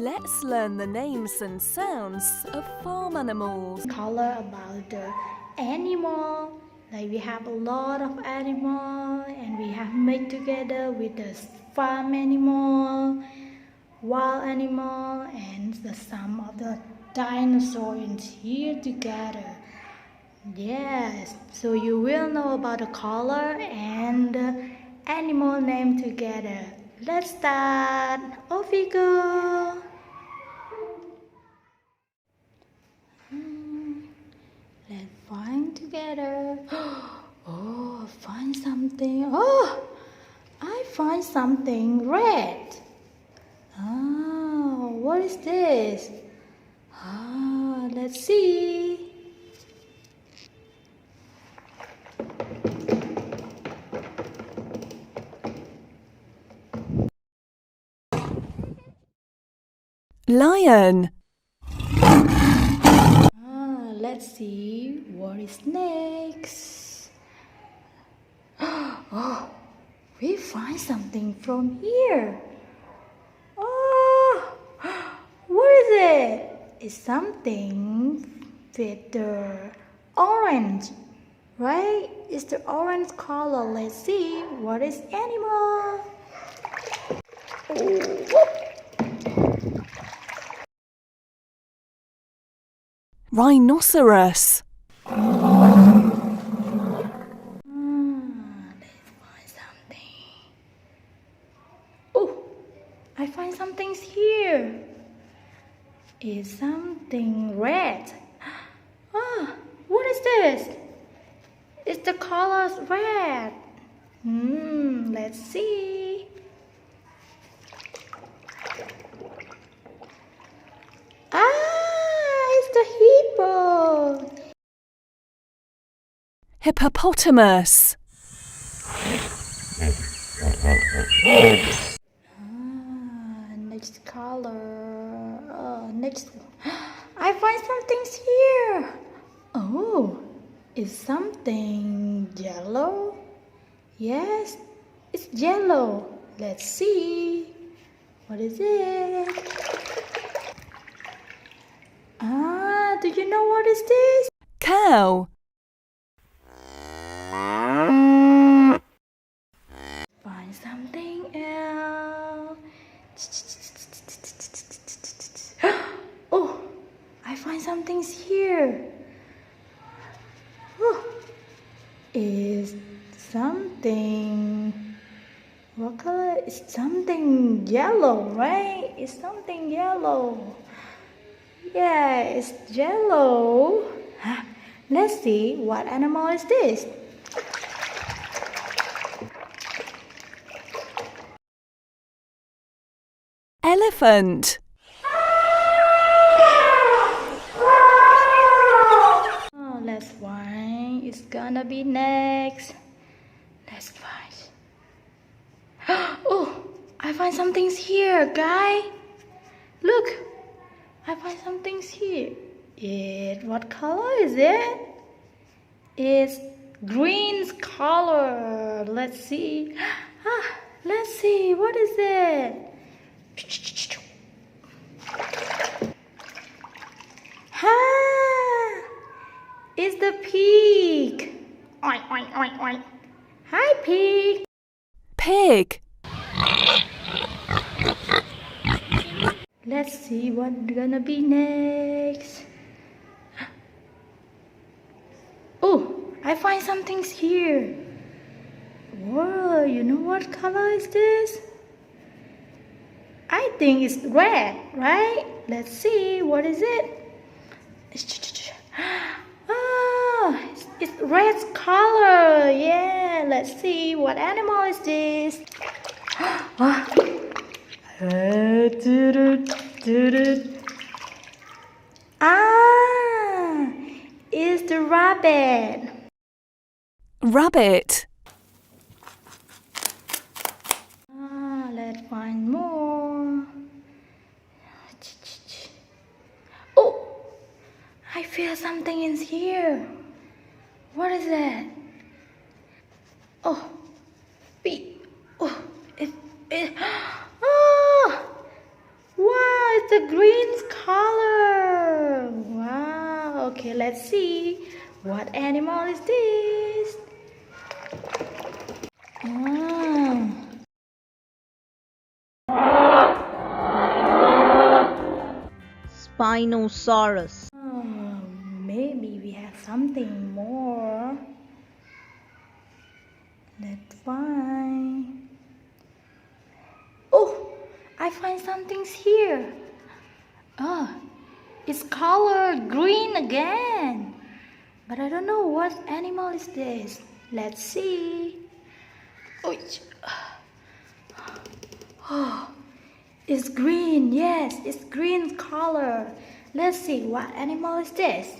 Let's learn the names and sounds of farm animals. Color about the animal. Like we have a lot of animal and we have made together with the farm animal, wild animal, and the sum of the dinosaurs here together. Yes, so you will know about the color and the animal name together. Let's start. Off we go. Let's find together. Oh, find something. Oh, I find something red. Oh, what is this? Ah, let's see. Lion. Let's see what is next. Oh, we find something from here. Oh, what is it? It's something with the orange, right? It's the orange color. Let's see what is animal. Rhinoceros. Let's find something. Oh, I find something here. It's something red. Ah, what is this? It's the color red. Let's see. Ah, it's the hippo. Hippopotamus. Next color. Next. I find something here. Oh, it's something yellow. Yes, it's yellow. Let's see. What is it? Ah, do you know what is this? Cow. Find something else. Oh, I find something here. Oh, is something. What color? It's something yellow, right? It's something yellow. Yeah, it's yellow. Let's see what animal is this. Elephant. Oh, let's find. It's gonna be next. Let's find. Oh, I find something here, guy. Look, I find something here. What color is it? It's green color. Let's see. Let's see. What is it? It's the pig. Oink, oink, oink, oink. Hi, pig. Pig. Let's see what's gonna be next. Oh, I find something here. Whoa, you know what color is this? I think it's red, right? Let's see, what is it? Ah, it's red color. Yeah, let's see, what animal is this? Ah, it's the rabbit. Rabbit. Let's find more. Oh, I feel something in here. What is that? Oh, bee. Oh, it. Oh, wow, it's the green color. Wow. Okay, let's see. What animal is this? Oh. Spinosaurus. Oh, maybe we have something more. Let's find. Oh, I find something here. Oh, it's colored green again. But I don't know what animal is this. Let's see. Oh, it's green. Yes, it's green color. Let's see, what animal is this?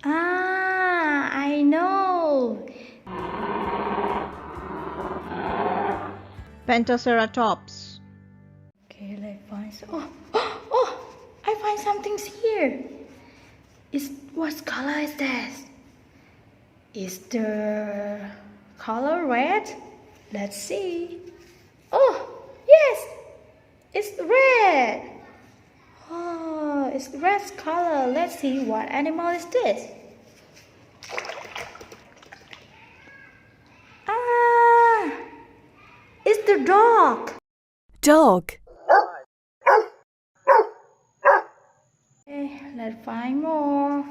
I know. Pentaceratops. Okay, let's find some. Oh, I find something here. What color is this? Is the color red? Let's see. Oh, yes, it's red. Oh, it's red color. Let's see, what animal is this? Ah, it's the dog. Dog. Okay, let's find more.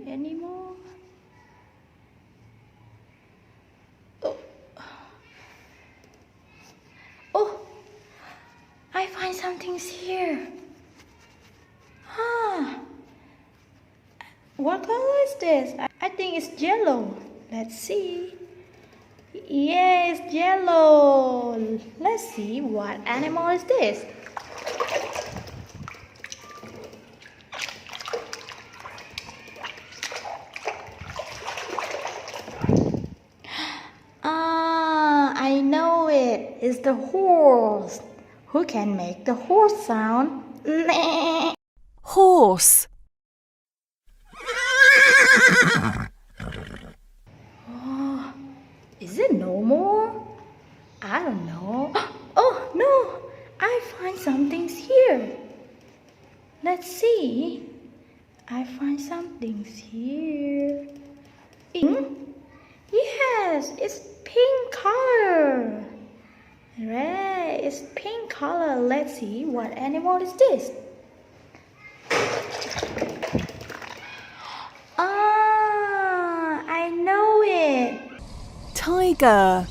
Any more? Oh, I find something here. What color is this? I think it's yellow. Let's see. Yes, yellow. Let's see, what animal is this? I know it. It's the horse. Who can make the horse sound? Horse. Oh, is it no more? I don't know. Oh, no. I find something here. Let's see. I find something here. Pink? Yes, it's pink color. Red is pink color. Let's see, what animal is this? I know it. Tiger.